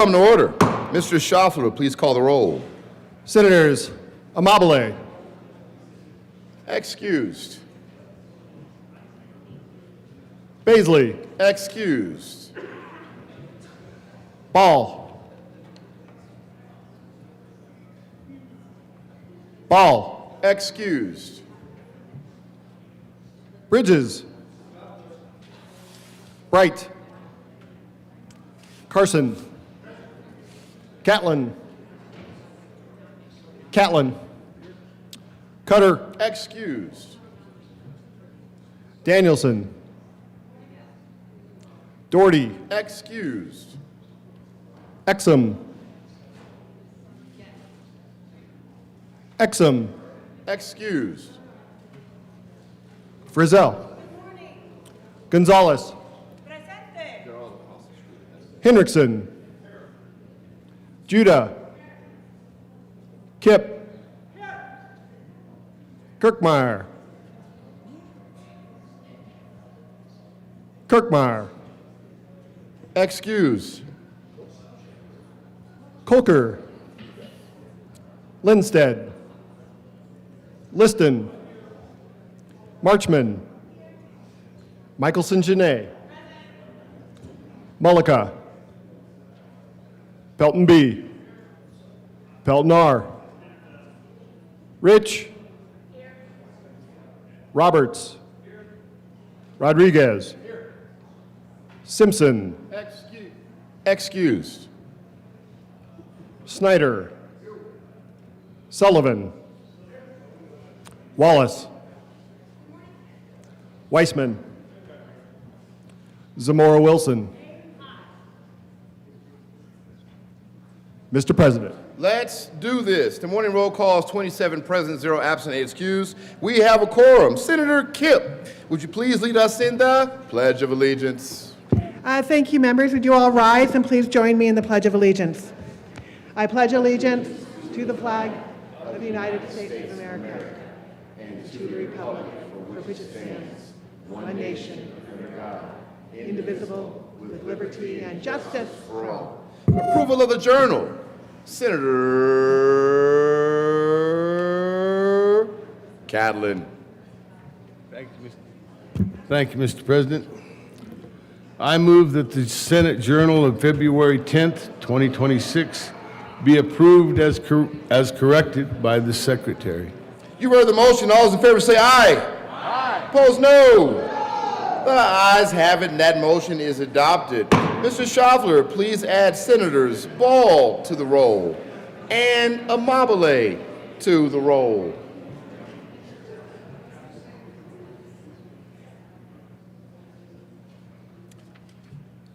Come to order. Mr. Schaffler, please call the roll. Senators Amabile, Excused. Baisley, Excused. Ball, Ball, Excused. Bridges, Bright, Carson, Catlin, Cutter, Excused. Danielson, Doherty, Excused. Exum, Excused. Frizzell, Gonzalez, Hendrickson, Judah, Kip, Kirkmeyer, Excused. Colker, Lindstedt, Liston, Marchman, Michelson-Genet, Mullica, Pelton B, Pelton R, Rich, Roberts, Rodriguez, Simpson, Excused. Snyder, Sullivan, Wallace, Weissman, Zamora Wilson. Mr. President. Let's do this. The morning roll call is 27 present, 0 absent, 8 excused. We have a quorum. Senator Kipp, would you please lead us in the Pledge of Allegiance? Thank you, members. Would you all rise and please join me in the Pledge of Allegiance? I pledge allegiance to the flag of the United States of America and to the republic for which it stands, one nation, under God, indivisible, with liberty and justice for all. Approval of the journal. Senator Catlin. Thank you, Mr. President. I move that the Senate Journal of February 10th, 2026 be approved as corrected by the Secretary. You heard the motion. All those in favor say aye. Aye. Opposed, no. The ayes have it, and that motion is adopted. Mr. Schaffler, please add Senators Ball to the roll and Amabile to the roll.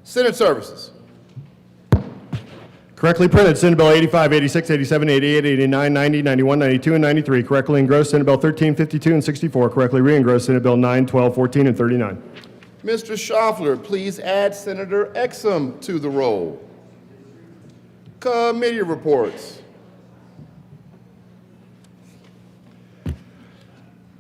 Senate Services. Correctly printed, Senate Bill 85, 86, 87, 88, 89, 90, 91, 92, and 93. Correctly engrossed, Senate Bill 13, 52, and 64. Correctly re-engrossed, Senate Bill 9, 12, 14, and 39. Mr. Schaffler, please add Senator Exum to the roll. Committee reports.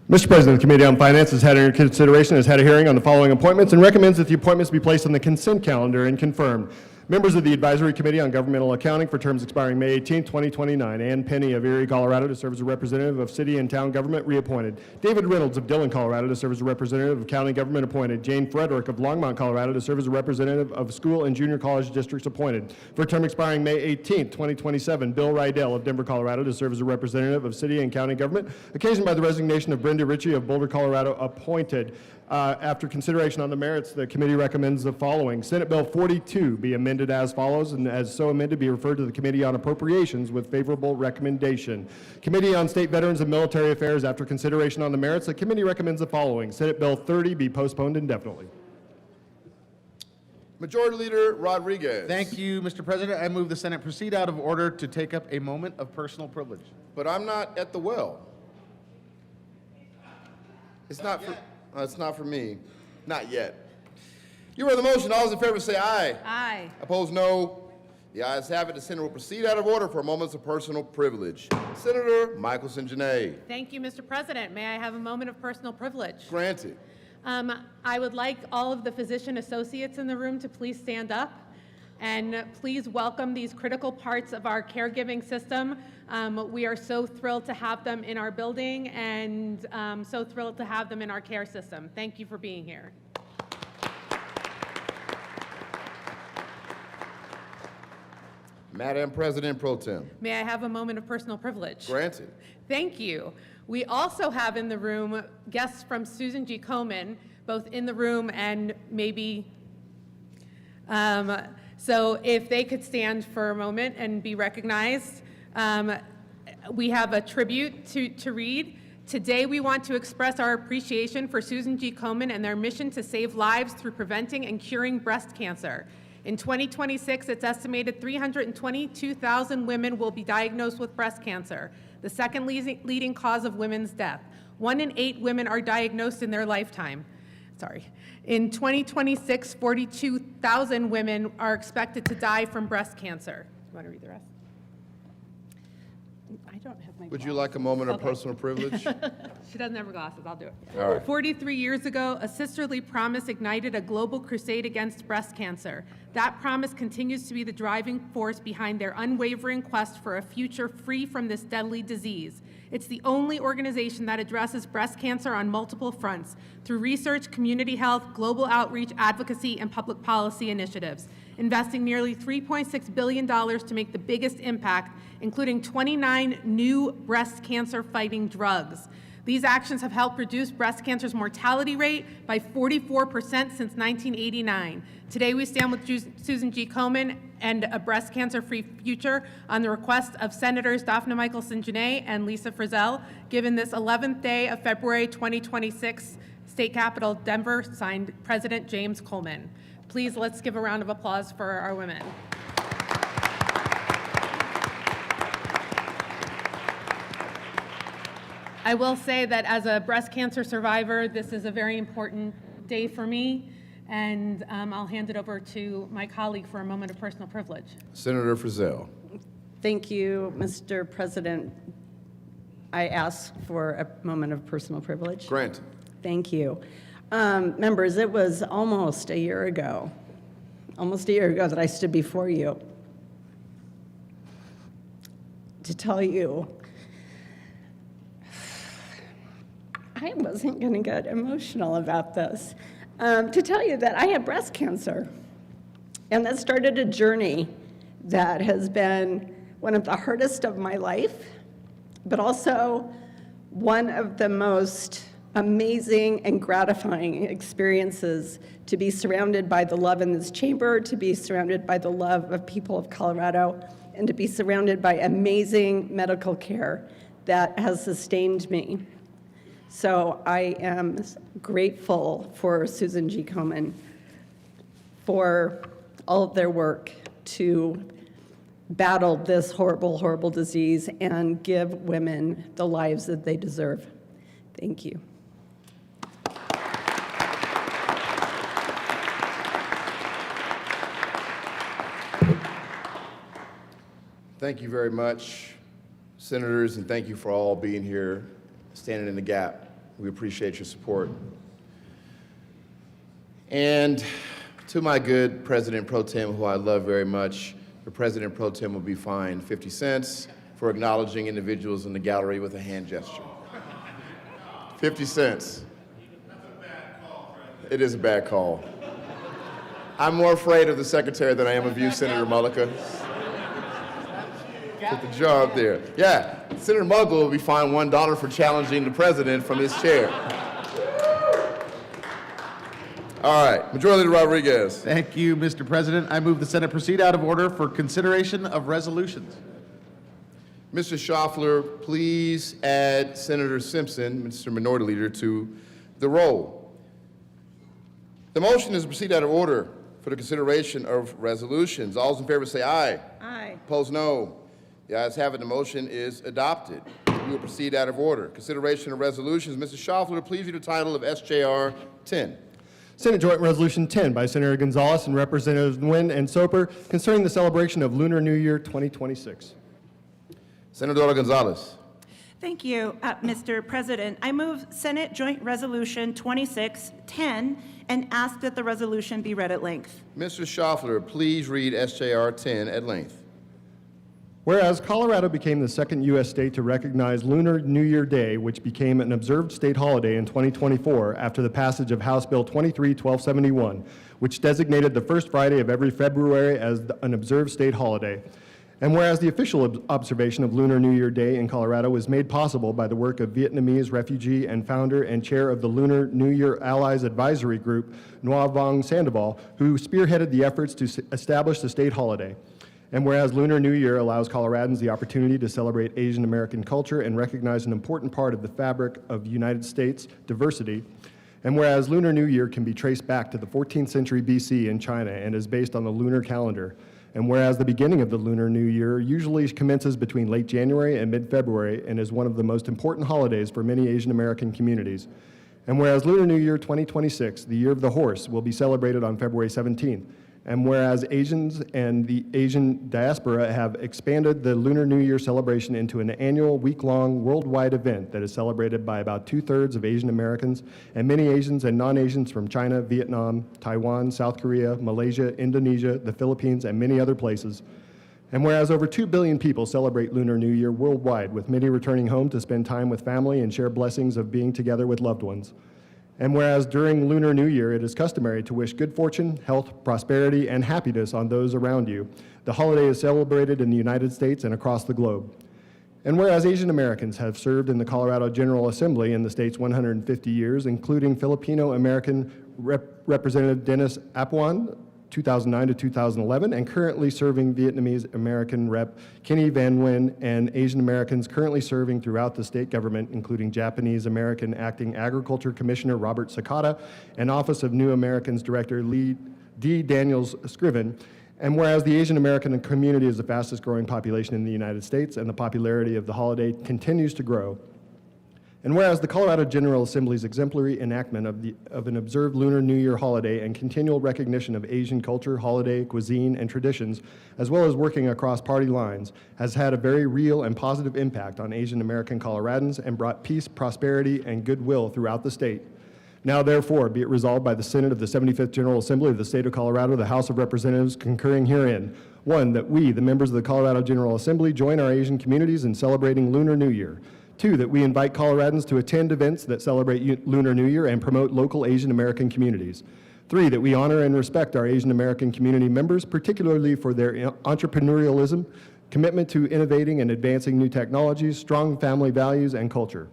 Mr. President, the Committee on Finance has had under consideration, has had a hearing on the following appointments and recommends that the appointments be placed on the consent calendar and confirmed. Members of the Advisory Committee on Governmental Accounting for terms expiring May 18, 2029. Ann Penny of Erie, Colorado to serve as a representative of city and town government, reappointed. David Reynolds of Dillon, Colorado to serve as a representative of county government, appointed. Jane Frederick of Longmont, Colorado to serve as a representative of school and junior college districts, appointed. For a term expiring May 18, 2027. Bill Rydell of Denver, Colorado to serve as a representative of city and county government, occasioned by the resignation of Brenda Ritchie of Boulder, Colorado, appointed. After consideration on the merits, the committee recommends the following. Senate Bill 42 be amended as follows, and as so amended be referred to the Committee on Appropriations with favorable recommendation. Committee on State Veterans and Military Affairs, after consideration on the merits, the committee recommends the following. Senate Bill 30 be postponed indefinitely. Majority Leader Rodriguez. Thank you, Mr. President. I move the Senate proceed out of order to take up a moment of personal privilege. But I'm not at the well. It's not for... it's not for me. Not yet. You heard the motion. All those in favor say aye. Aye. Opposed, no. The ayes have it. The Senate will proceed out of order for moments of personal privilege. Senator Michelson-Genet. Thank you, Mr. President. May I have a moment of personal privilege? Granted. I would like all of the physician associates in the room to please stand up. And please welcome these critical parts of our caregiving system. We are so thrilled to have them in our building and so thrilled to have them in our care system. Thank you for being here. Madam President Pro Tem. May I have a moment of personal privilege? Granted. Thank you. We also have in the room guests from Susan G. Komen, both in the room and maybe, so if they could stand for a moment and be recognized. We have a tribute to read. Today, we want to express our appreciation for Susan G. Komen and their mission to save lives through preventing and curing breast cancer. In 2026, it's estimated 322,000 women will be diagnosed with breast cancer, the second leading cause of women's death. 1 in 8 women are diagnosed in their lifetime. In 2026, 42,000 women are expected to die from breast cancer. Do you want to read the rest? I don't have my Would you like a moment of Okay. personal privilege? She doesn't have her glasses, I'll do it. All right. 43 years ago, a sisterly promise ignited a global crusade against breast cancer. That promise continues to be the driving force behind their unwavering quest for a future free from this deadly disease. It's the only organization that addresses breast cancer on multiple fronts, through research, community health, global outreach, advocacy, and public policy initiatives, investing nearly $3.6 billion to make the biggest impact, including 29 new breast cancer-fighting drugs. These actions have helped reduce breast cancer's mortality rate by 44% since 1989. Today, we stand with Susan G. Komen and a breast cancer-free future on the request of Senators Daphne Michaelson-Jeannet and Lisa Frizzell, given this 11th day of February 2026, State Capitol, Denver, signed President James Coleman. Please, let's give a round of applause for our women. I will say that as a breast cancer survivor, this is a very important day for me, and I'll hand it over to my colleague for a moment of personal privilege. Senator Frizzell. Thank you, Mr. President. I ask for a moment of personal privilege. Granted. Thank you. Members, it was almost a year ago that I stood before you to tell you I wasn't going to get emotional about this, to tell you that I had breast cancer. And that started a journey that has been one of the hardest of my life, but also one of the most amazing and gratifying experiences, to be surrounded by the love in this chamber, to be surrounded by the love of people of Colorado, and to be surrounded by amazing medical care that has sustained me. So I am grateful for Susan G. Komen for all of their work to battle this horrible, horrible disease and give women the lives that they deserve. Thank you. Thank you very much, senators, and thank you for all being here, standing in the gap. We appreciate your support. And to my good President Pro Tem, who I love very much, the President Pro Tem will be fined 50 cents for acknowledging individuals in the gallery with a hand gesture. 50 cents. That's a bad call, President. It is a bad call. I'm more afraid of the Secretary than I am of you, Senator Mullica. Took the job there. Yeah, Senator Mullica will be fined $1 for challenging the president from his chair. All right, Majority Leader Rodriguez. Thank you, Mr. President. I move the Senate proceed out of order for consideration of resolutions. Mr. Schaffler, please add Senator Simpson, Mr. Minority Leader, to the roll. The motion is to proceed out of order for the consideration of resolutions. All those in favor say aye. Aye. Opposed, no. The ayes have it. The motion is adopted. We will proceed out of order. Consideration of resolutions. Mr. Schaffler, please read the title of SJR 10. Senate Joint Resolution 10 by Senator Gonzalez and Representatives Nguyen and Soper concerning the celebration of Lunar New Year 2026. Senadora Gonzalez. Thank you, Mr. President. I move Senate Joint Resolution 2610 and ask that the resolution be read at length. Mr. Schaffler, please read SJR 10 at length. Whereas Colorado became the second U.S. state to recognize Lunar New Year Day, which became an observed state holiday in 2024 after the passage of House Bill 23-1271, which designated the first Friday of every February as an observed state holiday. And whereas the official observation of Lunar New Year Day in Colorado was made possible by the work of Vietnamese refugee and founder and chair of the Lunar New Year Allies Advisory Group, Ngoc Vong Sandoval, who spearheaded the efforts to establish the state holiday. And whereas Lunar New Year allows Coloradans the opportunity to celebrate Asian American culture and recognize an important part of the fabric of United States diversity, and whereas Lunar New Year can be traced back to the 14th century BC in China and is based on the lunar calendar, and whereas the beginning of the Lunar New Year usually commences between late January and mid-February and is one of the most important holidays for many Asian American communities, and whereas Lunar New Year 2026, the Year of the Horse, will be celebrated on February 17th, and whereas Asians and the Asian diaspora have expanded the Lunar New Year celebration into an annual week-long worldwide event that is celebrated by about 2/3 of Asian Americans and many Asians and non-Asians from China, Vietnam, Taiwan, South Korea, Malaysia, Indonesia, the Philippines, and many other places. And whereas over 2 billion people celebrate Lunar New Year worldwide, with many returning home to spend time with family and share blessings of being together with loved ones. And whereas during Lunar New Year, it is customary to wish good fortune, health, prosperity, and happiness on those around you, the holiday is celebrated in the United States and across the globe. And whereas Asian Americans have served in the Colorado General Assembly in the state's 150 years, including Filipino-American Representative Dennis Apuan, 2009 to 2011, and currently serving Vietnamese American Rep. Kenny Van Nguyen, and Asian Americans currently serving throughout the state government, including Japanese American Acting Agriculture Commissioner Robert Sakata and Office of New Americans Director Lee D. Daniels Scriven. And whereas the Asian American community is the fastest growing population in the United States and the popularity of the holiday continues to grow. And whereas the Colorado General Assembly's exemplary enactment of an observed Lunar New Year holiday and continual recognition of Asian culture, holiday, cuisine, and traditions, as well as working across party lines, has had a very real and positive impact on Asian American Coloradans and brought peace, prosperity, and goodwill throughout the state. Now, therefore, be it resolved by the Senate of the 75th General Assembly of the State of Colorado, the House of Representatives concurring herein. 1, that we, the members of the Colorado General Assembly, join our Asian communities in celebrating Lunar New Year. 2, that we invite Coloradans to attend events that celebrate Lunar New Year and promote local Asian American communities. 3, that we honor and respect our Asian American community members, particularly for their entrepreneurialism, commitment to innovating and advancing new technologies, strong family values, and culture.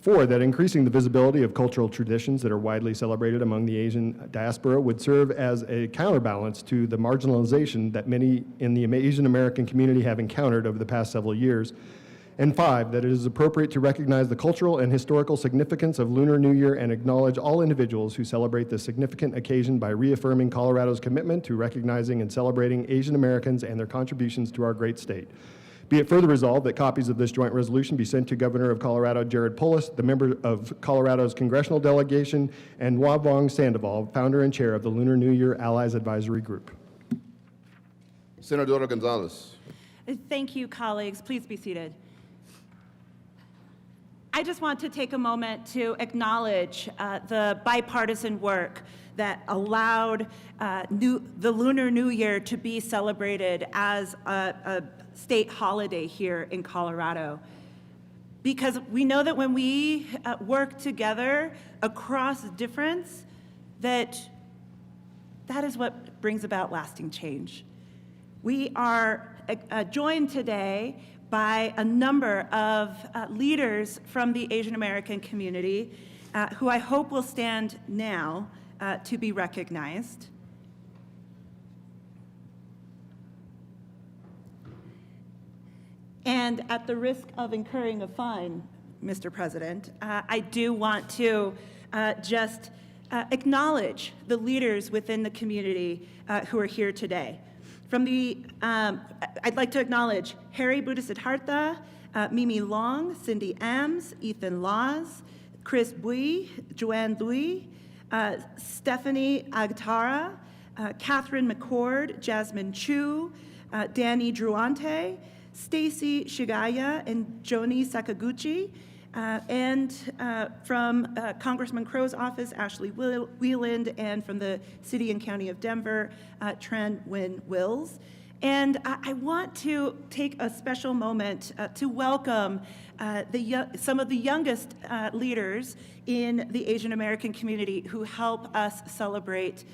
4, that increasing the visibility of cultural traditions that are widely celebrated among the Asian diaspora would serve as a counterbalance to the marginalization that many in the Asian American community have encountered over the past several years. And 5, that it is appropriate to recognize the cultural and historical significance of Lunar New Year and acknowledge all individuals who celebrate this significant occasion by reaffirming Colorado's commitment to recognizing and celebrating Asian Americans and their contributions to our great state. Be it further resolved that copies of this joint resolution be sent to Governor of Colorado Jared Polis, the member of Colorado's congressional delegation, and Ngoc Vong Sandoval, founder and chair of the Lunar New Year Allies Advisory Group. Senator Gonzalez. Thank you, colleagues. Please be seated. I just want to take a moment to acknowledge the bipartisan work that allowed the Lunar New Year to be celebrated as a state holiday here in Colorado. Because we know that when we work together across difference, that is what brings about lasting change. We are joined today by a number of leaders from the Asian American community who I hope will stand now to be recognized. And at the risk of incurring a fine, Mr. President, I do want to just acknowledge the leaders within the community who are here today. From the, I'd like to acknowledge Harry Buddha-Siddhartha, Mimi Long, Cindy Ames, Ethan Laws, Chris Bui, Joanne Louis, Stephanie Agtara, Catherine McCord, Jasmine Chu, Danny Druante, Stacy Shigaya and Joni Sakaguchi, and from Congressman Crow's office, Ashley Wieland, and from the City and County of Denver, Tren Wynn Wills. And I want to take a special moment to welcome some of the youngest leaders in the Asian American community who help us celebrate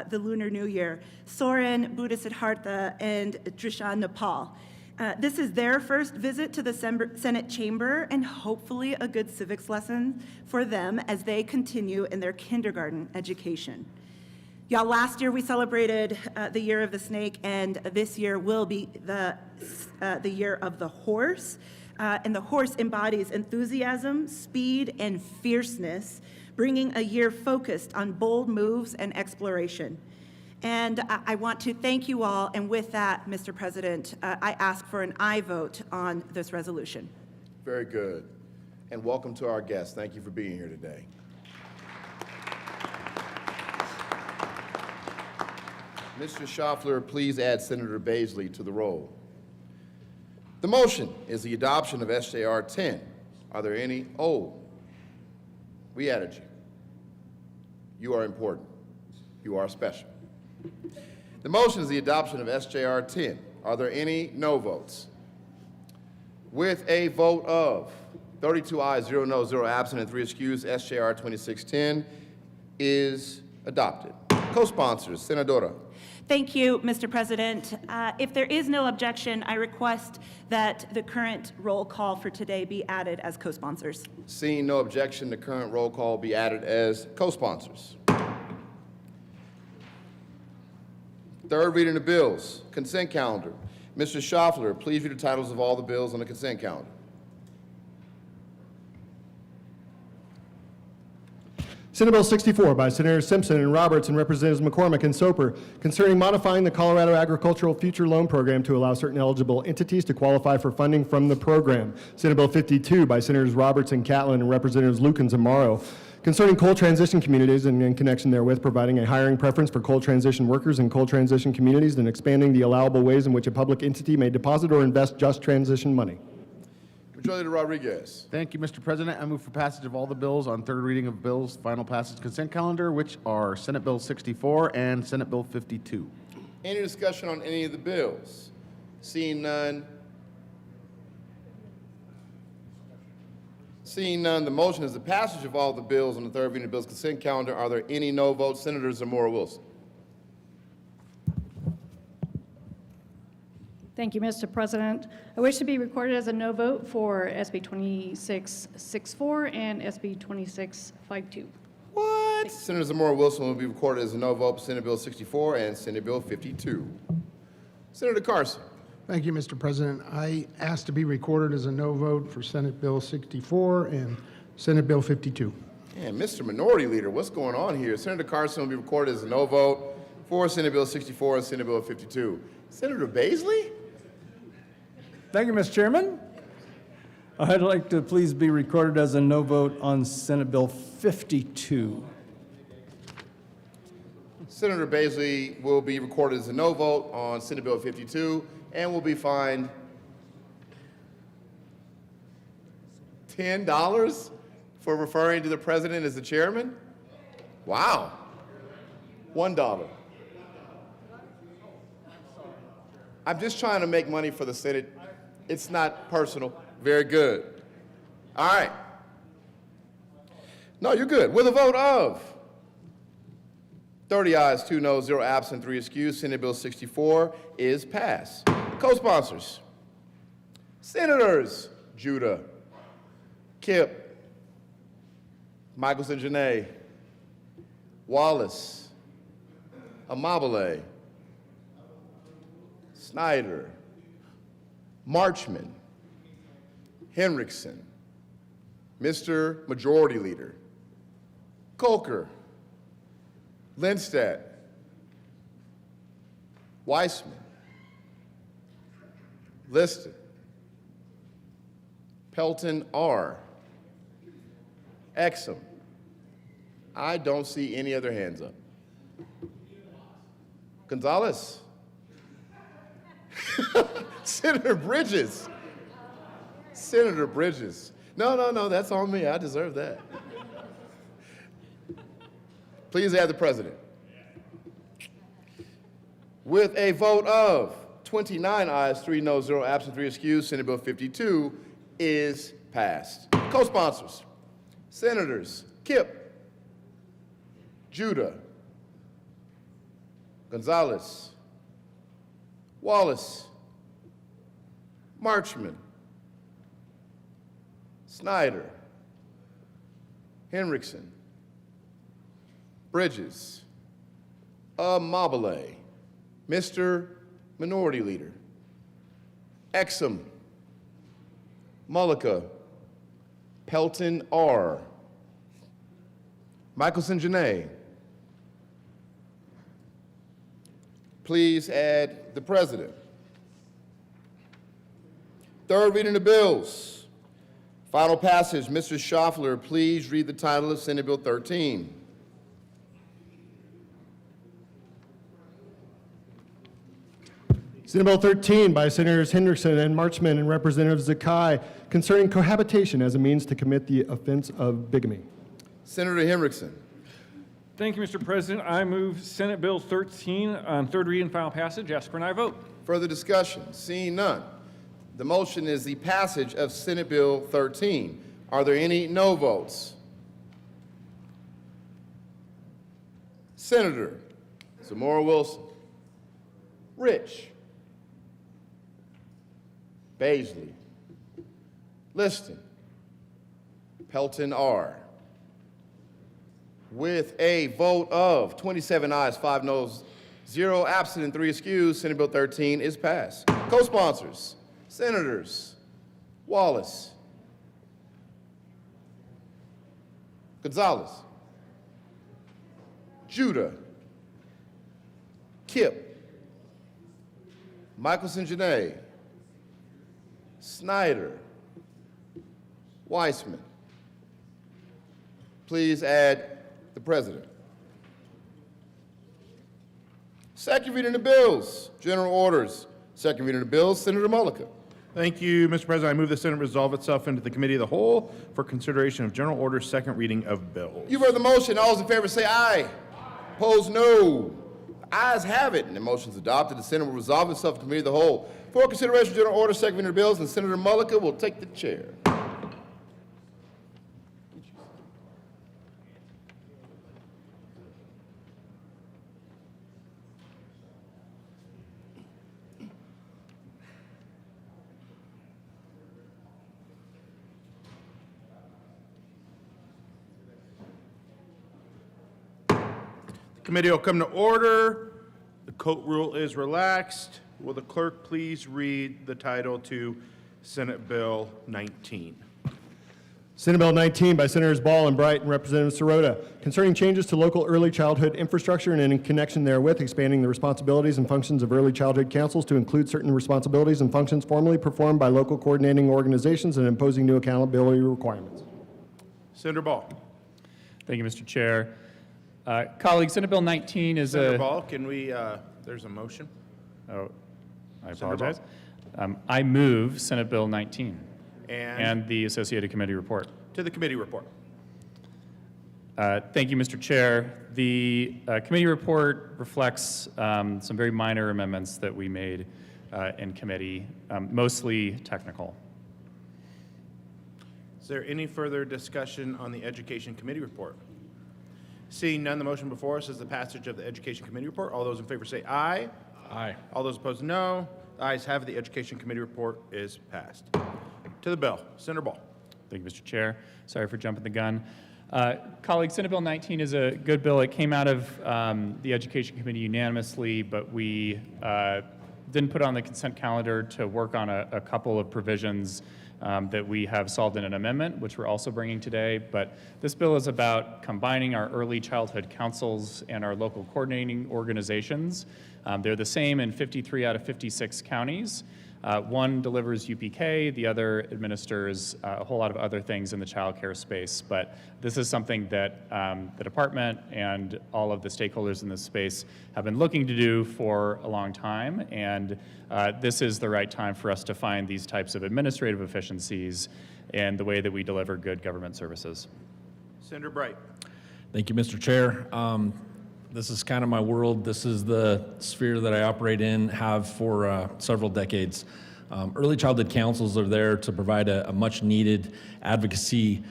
the Lunar New Year, Soren Buddhasiddhartha and Drishan Nepal. This is their first visit to the Senate chamber and hopefully a good civics lesson for them as they continue in their kindergarten education. Y'all, last year we celebrated the Year of the Snake, and this year will be the Year of the Horse. And the horse embodies enthusiasm, speed, and fierceness, bringing a year focused on bold moves and exploration. And I want to thank you all, and with that, Mr. President, I ask for an aye vote on this resolution. Very good. And welcome to our guests. Thank you for being here today. Mr. Schaffler, please add Senator Baisley to the roll. The motion is the adoption of SJR 10. Are there any? Oh, we added you. You are important. You are special. The motion is the adoption of SJR 10. Are there any no votes? With a vote of 32 ayes, 0 noes, 0 absent, and 3 excused, SJR 2610 is adopted. Co-sponsors, Senadora. Thank you, Mr. President. If there is no objection, I request that the current roll call for today be added as co-sponsors. Seeing no objection, the current roll call be added as co-sponsors. Third reading of bills, consent calendar. Mr. Schaffler, please read the titles of all the bills on the consent calendar. Senate Bill 64 by Senators Simpson and Roberts and Representatives McCormick and Soper concerning modifying the Colorado Agricultural Future Loan Program to allow certain eligible entities to qualify for funding from the program. Senate Bill 52 by Senators Roberts and Catlin and Representatives Lukens and Morrow concerning coal transition communities and in connection therewith providing a hiring preference for coal transition workers in coal transition communities and expanding the allowable ways in which a public entity may deposit or invest just transition money. Majority Leader Rodriguez. Thank you, Mr. President. I move for passage of all the bills on third reading of bills, final passage consent calendar, which are Senate Bill 64 and Senate Bill 52. Any discussion on any of the bills? Seeing none. Seeing none, the motion is the passage of all the bills on the third reading of bills consent calendar. Are there any no votes? Senator Zamora Wilson. Thank you, Mr. President. I wish to be recorded as a no vote for SB 2664 and SB 2652. What? Senator Zamora Wilson will be recorded as a no vote for Senate Bill 64 and Senate Bill 52. Senator Carson. Thank you, Mr. President. I ask to be recorded as a no vote for Senate Bill 64 and Senate Bill 52. Man, Mr. Minority Leader, what's going on here? Senator Carson will be recorded as a no vote for Senate Bill 64 and Senate Bill 52. Senator Baisley? Thank you, Mr. Chairman. I'd like to please be recorded as a no vote on Senate Bill 52. Senator Baisley will be recorded as a no vote on Senate Bill 52 and will be fined $10 for referring to the president as the chairman? Wow. $1. I'm just trying to make money for the Senate. It's not personal. Very good. All right. No, you're good. With a vote of 30 ayes, 2 noes, 0 absent, 3 excused, Senate Bill 64 is passed. Co-sponsors, Senators Judah, Kipp, Michelson-Janae, Wallace, Amabile, Snyder, Marchman, Henriksen, Mr. Majority Leader, Kolker, Lindstedt, Weissman, Liston, Pelton R., Exum. I don't see any other hands up. Gonzalez. Senator Bridges. Senator Bridges. No, that's on me. I deserve that. Please add the president. With a vote of 29 ayes, 3 noes, 0 absent, 3 excused, Senate Bill 52 is passed. Co-sponsors, Senators Kipp, Judah, Gonzalez, Wallace, Marchman, Snyder, Henriksen, Bridges, Amabile, Mr. Minority Leader, Exum, Mullica, Pelton R., Michelson Janae. Please add the president. Third reading of bills. Final passage. Mr. Schaffler, please read the title of Senate Bill 13. Senate Bill 13 by Senators Hendrickson and Marchman and Representative Zakai concerning cohabitation as a means to commit the offense of bigamy. Senator Henriksen. Thank you, Mr. President. I move Senate Bill 13 on third reading and final passage. Ask for an aye vote. Further discussion? Seeing none. The motion is the passage of Senate Bill 13. Are there any no votes? Senator Zamora Wilson. Rich. Baisley, Liston, Pelton R. With a vote of 27 ayes, 5 noes, 0 absent, and 3 excused, Senate Bill 13 is passed. Co-sponsors, Senators Wallace, Gonzalez, Judah, Kipp, Michelson Janae, Snyder, Weissman. Please add the president. Second reading of bills, general orders. Second reading of bills, Senator Mullica. Thank you, Mr. President. I move the Senate resolve itself into the Committee of the Whole for consideration of general orders, second reading of bills. You've heard the motion. All those in favor say aye. Opposed, no. The ayes have it, and the motion is adopted. The Senate will resolve itself into the Committee of the Whole. For consideration of general order, second reading of bills, and Senator Mullica will take the chair. Committee will come to order. The court rule is relaxed. Will the clerk please read the title to Senate Bill 19? Senate Bill 19 by Senators Ball and Bright and Representative Sirota concerning changes to local early childhood infrastructure and in connection therewith expanding the responsibilities and functions of early childhood councils to include certain responsibilities and functions formerly performed by local coordinating organizations and imposing new accountability requirements. Senator Ball. Thank you, Mr. Chair. Colleagues, Senate Bill 19 is Senator Ball, can we, there's a motion. Oh, I Senator apologize. I move Senate Bill 19 And and the associated committee report. to the committee report. Thank you, Mr. Chair. The committee report reflects some very minor amendments that we made in committee, mostly technical. Is there any further discussion on the Education Committee report? Seeing none, the motion before us is the passage of the Education Committee report. All those in favor say aye. Aye. All those opposed, no. The ayes have it. The Education Committee report is passed. To the bill. Senator Ball. Thank you, Mr. Chair. Sorry for jumping the gun. Colleagues, Senate Bill 19 is a good bill. It came out of the Education Committee unanimously, but we didn't put it on the consent calendar to work on a couple of provisions that we have solved in an amendment, which we're also bringing today. But this bill is about combining our early childhood councils and our local coordinating organizations. They're the same in 53 out of 56 counties. One delivers UPK, the other administers a whole lot of other things in the childcare space. But this is something that the department and all of the stakeholders in this space have been looking to do for a long time. And this is the right time for us to find these types of administrative efficiencies in the way that we deliver good government services. Senator Bright. Thank you, Mr. Chair. This is kind of my world. This is the sphere that I operate in, have for several decades. Early childhood councils are there to provide a much-needed advocacy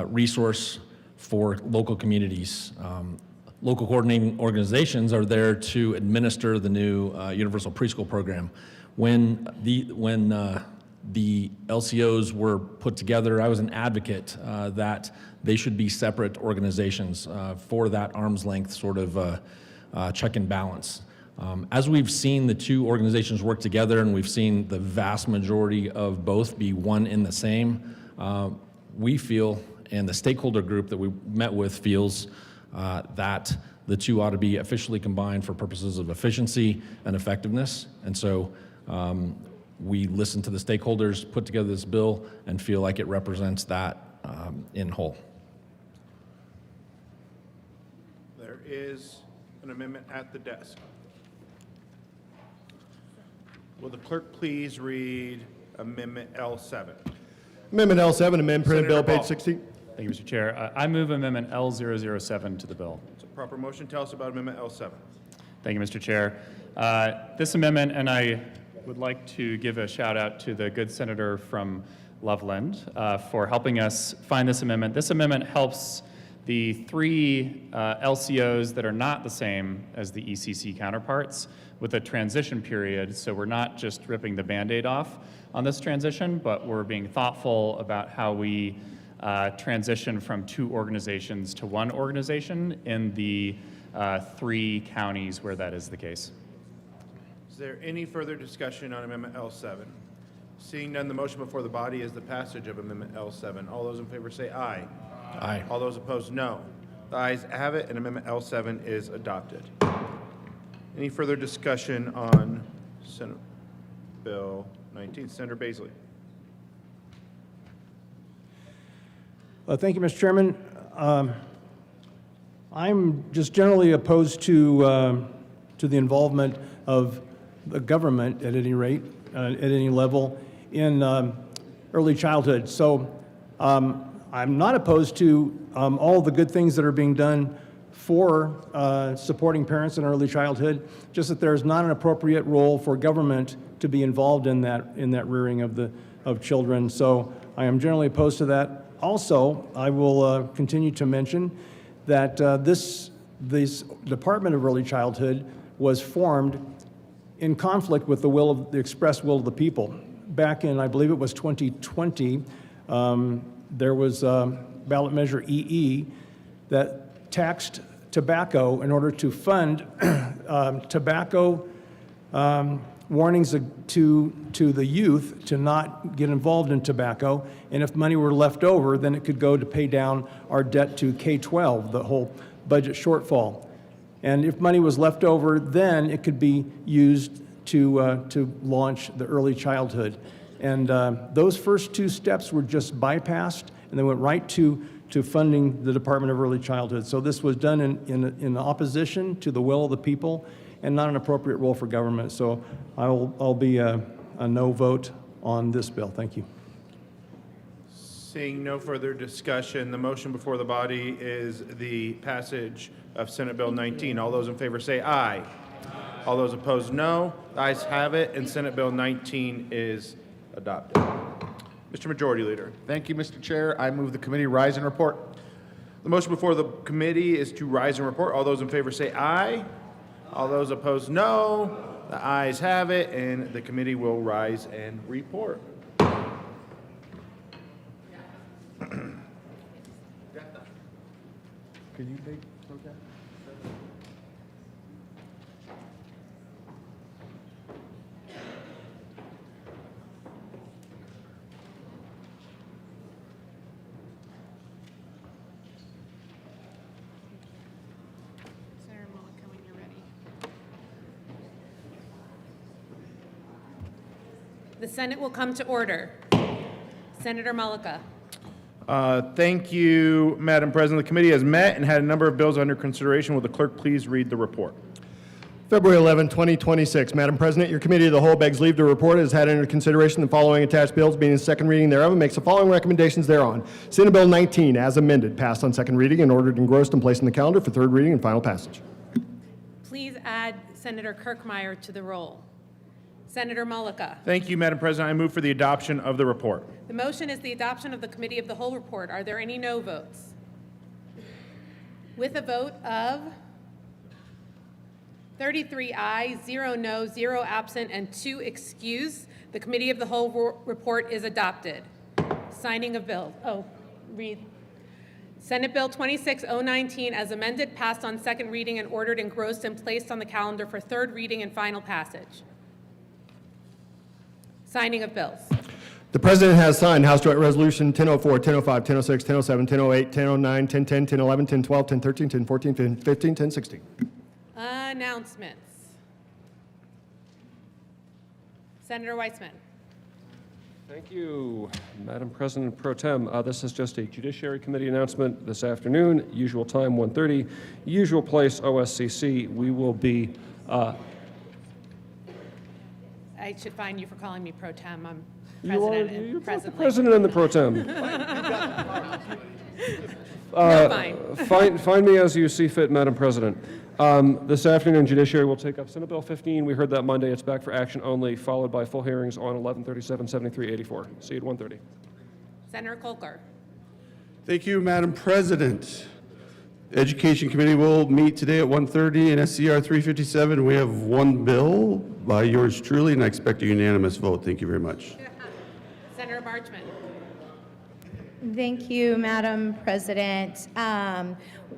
resource for local communities. Local coordinating organizations are there to administer the new universal preschool program. When the LCOs were put together, I was an advocate that they should be separate organizations for that arm's length sort of check and balance. As we've seen the two organizations work together and we've seen the vast majority of both be one in the same, we feel, and the stakeholder group that we met with feels that the two ought to be officially combined for purposes of efficiency and effectiveness. And so we listened to the stakeholders, put together this bill, and feel like it represents that in whole. There is an amendment at the desk. Will the clerk please read Amendment L7? Amendment L7, amend printed Senator bill, page Ball. 60. Thank you, Mr. Chair. I move Amendment L007 to the bill. It's a proper motion. Tell us about Amendment L7. Thank you, Mr. Chair. This amendment, and I would like to give a shout out to the good senator from Loveland for helping us find this amendment. This amendment helps the three LCOs that are not the same as the ECC counterparts with a transition period. So we're not just ripping the Band-Aid off on this transition, but we're being thoughtful about how we transition from two organizations to one organization in the three counties where that is the case. Is there any further discussion on Amendment L7? Seeing none, the motion before the body is the passage of Amendment L7. All those in favor say aye. Aye. All those opposed, no. The ayes have it, and Amendment L7 is adopted. Any further discussion on Senate Bill 19? Senator Baisley. Thank you, Mr. Chairman. I'm just generally opposed to the involvement of the government at any rate, at any level, in early childhood. So I'm not opposed to all the good things that are being done for supporting parents in early childhood, just that there's not an appropriate role for government to be involved in that rearing of children. So I am generally opposed to that. Also, I will continue to mention that this Department of Early Childhood was formed in conflict with the express will of the people. Back in, I believe it was 2020, there was ballot measure EE that taxed tobacco in order to fund tobacco warnings to the youth to not get involved in tobacco, and if money were left over, then it could go to pay down our debt to K-12, the whole budget shortfall. And if money was left over, then it could be used to launch the early childhood. And those first two steps were just bypassed, and they went right to funding the Department of Early Childhood. So this was done in opposition to the will of the people, and not an appropriate role for government. So I'll be a no vote on this bill. Thank you. Seeing no further discussion, the motion before the body is the passage of Senate Bill 19. All those in favor say aye. Aye. All those opposed, no. The ayes have it, and Senate Bill 19 is adopted. Mr. Majority Leader. Thank you, Mr. Chair. I move the committee rise and report. The motion before the committee is to rise and report. All those in favor say aye. All those opposed, no. The ayes have it, and the committee will rise and report. Could you take okay? Senator Mulliken, when you're ready. The Senate will come to order. Senator Mullica. Thank you, Madam President. The committee has met and had a number of bills under consideration. Will the clerk please read the report? February 11, 2026. Madam President, your committee of the whole begs leave to report has had under consideration the following attached bills being in second reading thereof and makes the following recommendations thereon. Senate Bill 19, as amended, passed on second reading and ordered engrossed and placed in the calendar for third reading and final passage. Please add Senator Kirkmeyer to the roll. Senator Mullica. Thank you, Madam President. I move for the adoption of the report. The motion is the adoption of the committee of the whole report. Are there any no votes? With a vote of 33 ayes, 0 no, 0 absent, and 2 excused, the committee of the whole report is adopted. Signing of bills. Read. Senate Bill 26019 as amended passed on second reading and ordered engrossed and placed on the calendar for third reading and final passage. Signing of bills. The President has signed House Joint Resolution 1004, 1005, 1006, 1007, 1008, 1009, 1010, 1011, 1012, 1013, 1014, 1015, 1016. Announcements. Senator Weissman. Thank you, Madam President Pro Tem. This is just a Judiciary Committee announcement this afternoon. Usual time, 1:30. Usual place, OSCC. We will be... I should fine you for calling me pro tem. I'm You are president and you're both the presently. President and the Pro Tem. No, fine. Find me as you see fit, Madam President. This afternoon, Judiciary will take up Senate Bill 15. We heard that Monday. It's back for action only, followed by full hearings on 1137, 73, 84. See you at 1:30. Senator Kolker. Thank you, Madam President. Education Committee will meet today at 1:30 in SCR 357. We have one bill by yours truly, and I expect a unanimous vote. Thank you very much. Senator Marchman. Thank you, Madam President.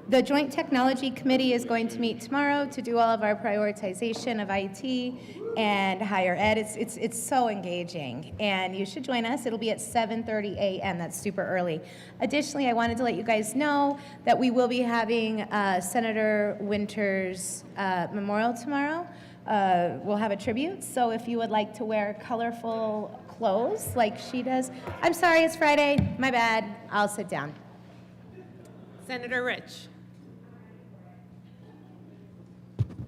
The Joint Technology Committee is going to meet tomorrow to do all of our prioritization of IT and higher ed. It's so engaging, and you should join us. It'll be at 7:30 a.m. That's super early. Additionally, I wanted to let you guys know that we will be having Senator Winters' memorial tomorrow. We'll have a tribute, so if you would like to wear colorful clothes like she does. I'm sorry, it's Friday. My bad. I'll sit down. Senator Rich.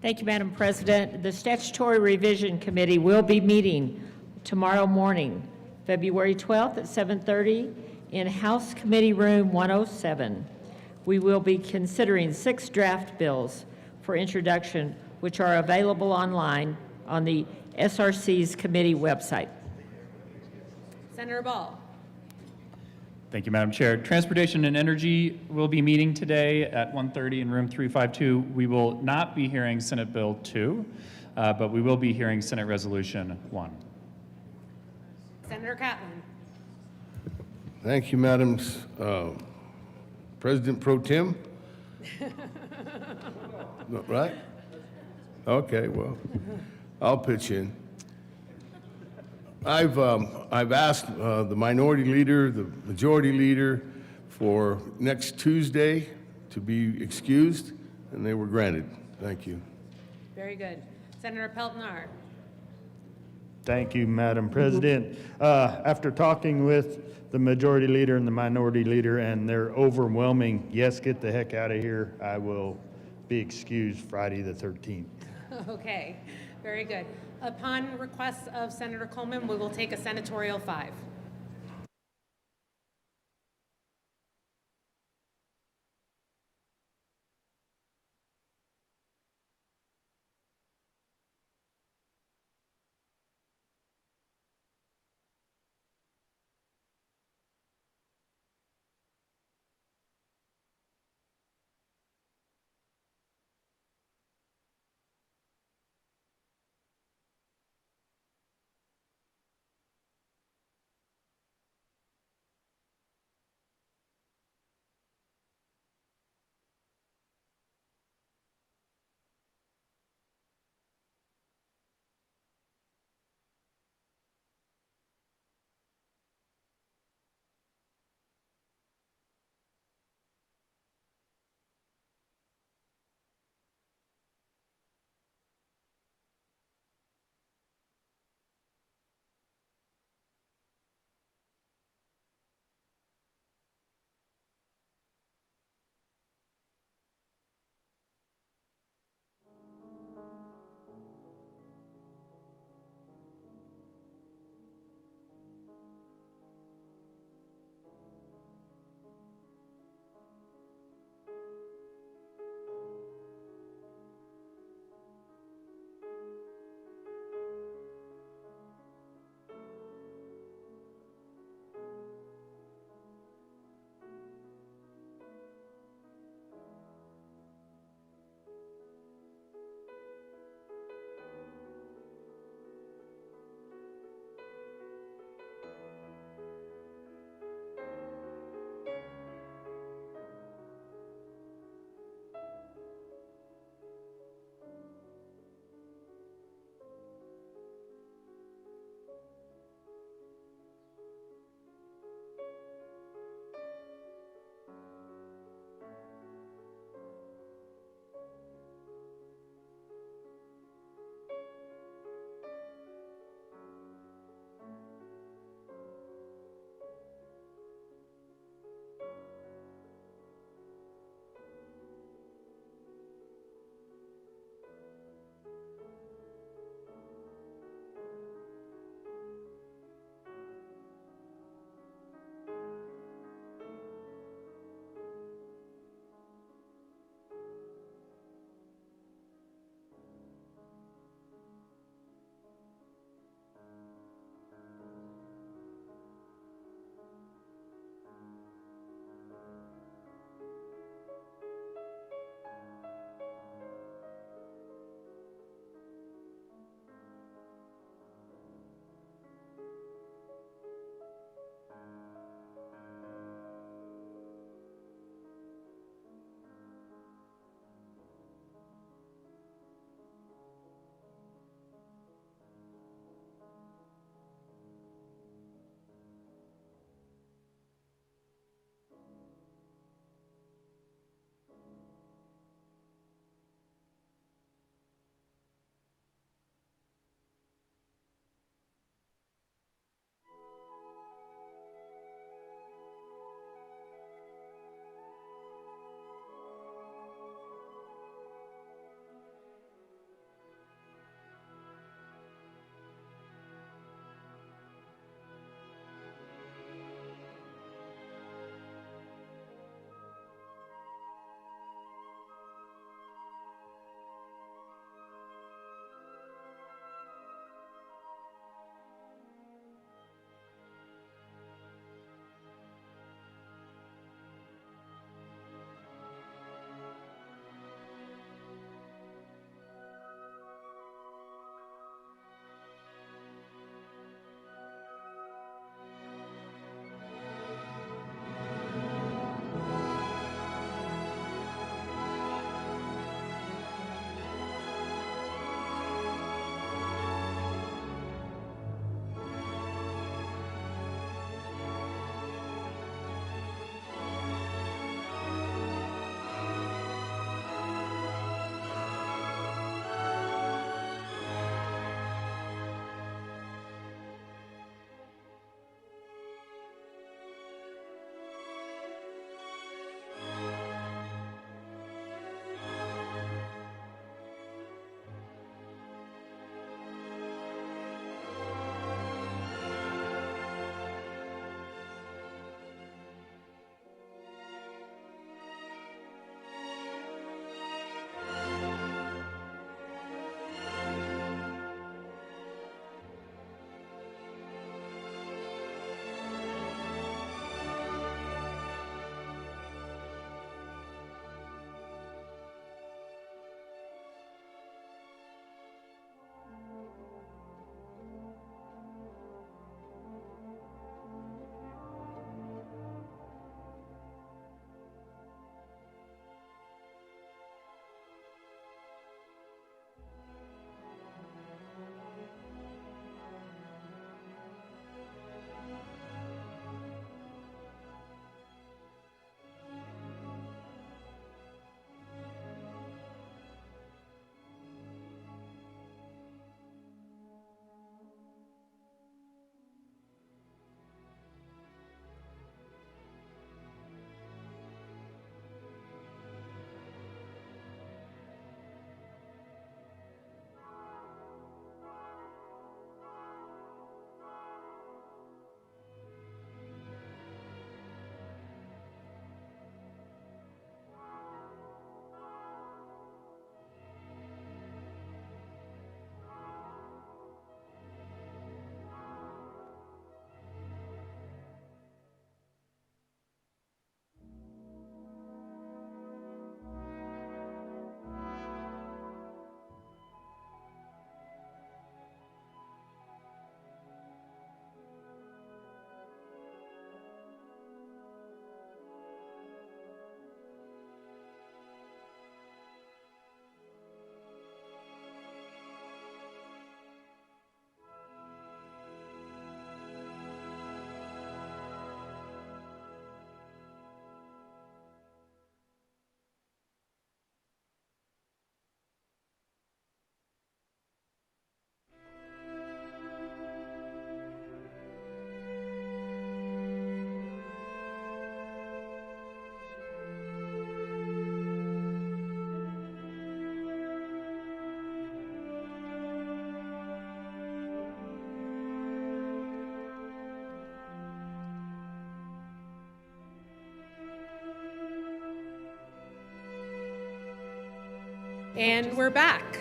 Thank you, Madam President. The Statutory Revision Committee will be meeting tomorrow morning, February 12th at 7:30 in House Committee Room 107. We will be considering 6 draft bills for introduction, which are available online on the SRC's committee website. Senator Ball. Thank you, Madam Chair. Transportation and Energy will be meeting today at 1:30 in room 352. We will not be hearing Senate Bill 2, but we will be hearing Senate Resolution 1. Senator Catlin. Thank you, Madam President Pro Tem. No, right? Okay, well, I'll pitch in. I've asked the minority leader, the majority leader, for next Tuesday to be excused, and they were granted. Thank you. Very good. Senator Peltonar. Thank you, Madam President. After talking with the majority leader and the minority leader and their overwhelming, yes, get the heck out of here, I will be excused Friday the 13th. Okay, very good. Upon request of Senator Coleman, we will take a senatorial 5. And we're back.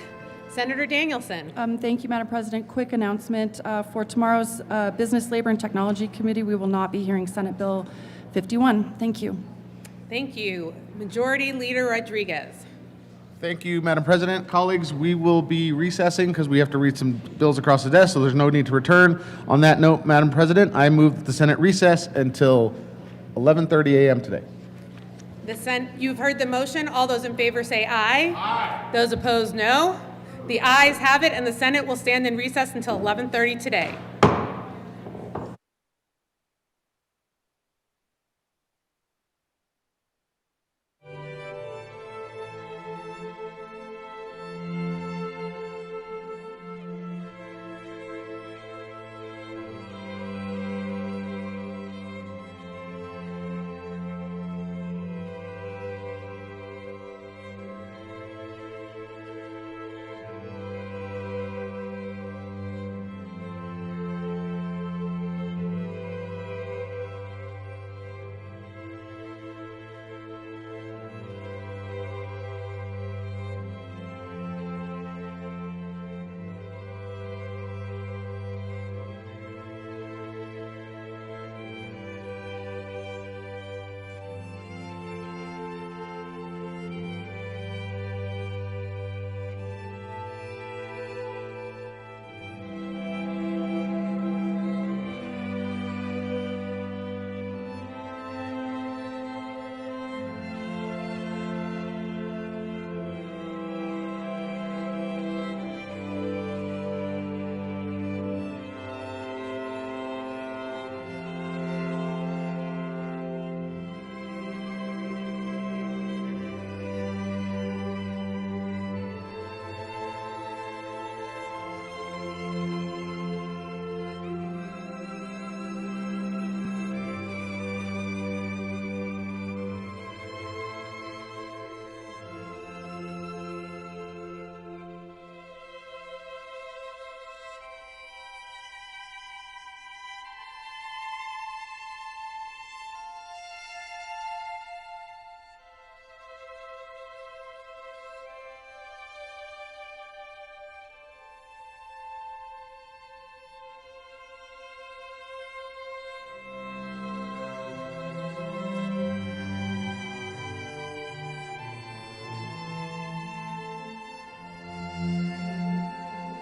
Senator Danielson. Thank you, Madam President. Quick announcement. For tomorrow's Business, Labor, and Technology Committee, we will not be hearing Senate Bill 51. Thank you. Thank you. Majority Leader Rodriguez. Thank you, Madam President. Colleagues, we will be recessing because we have to read some bills across the desk, so there's no need to return. On that note, Madam President, I move that the Senate recess until 11:30 a.m. today. You've heard the motion. All those in favor say aye. Aye. Those opposed, no. The ayes have it, and the Senate will stand in recess until 11:30 today.